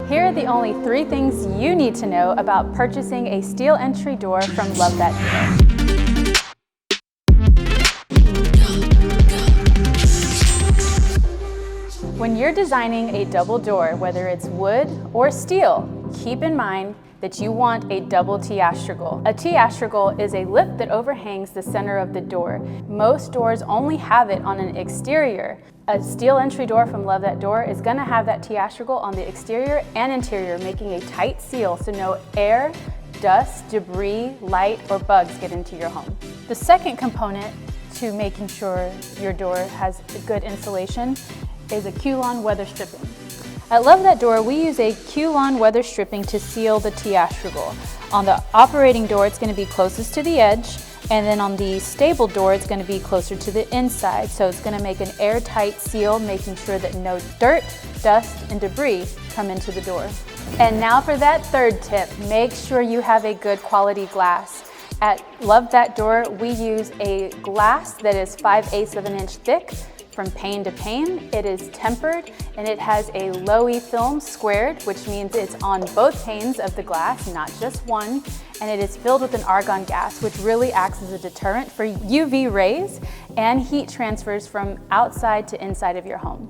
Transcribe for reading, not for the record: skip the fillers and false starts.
Here are the only 3 things you need to know about purchasing a steel entry door from Love That Door. When you're designing a double door, whether it's wood or steel, keep in mind that you want a double T-astragal. A T-astragal is a lip that overhangs the center of the door. Most doors only have it on an exterior. A steel entry door from Love That Door is gonna have that T-astragal on the exterior and interior, making a tight seal so no air, dust, debris, light, or bugs get into your home. The second component to making sure your door has good insulation is a Q-Lon weather stripping. At Love That Door, we use a Q-Lon weather stripping to seal the T-astragal. On the operating door, it's going to be closest to the edge, and then on the stable door, it's going to be closer to the inside. So it's going to make an airtight seal, making sure that no dirt, dust, and debris come into the door. And now for that third tip, make sure you have a good quality glass. At Love That Door, we use a glass that is 5/8 of an inch thick. From pane to pane, it is tempered and it has a low-E film squared, which means it's on both panes of the glass, not just one, and it is filled with an argon gas, which really acts as a deterrent for UV rays and heat transfers from outside to inside of your home.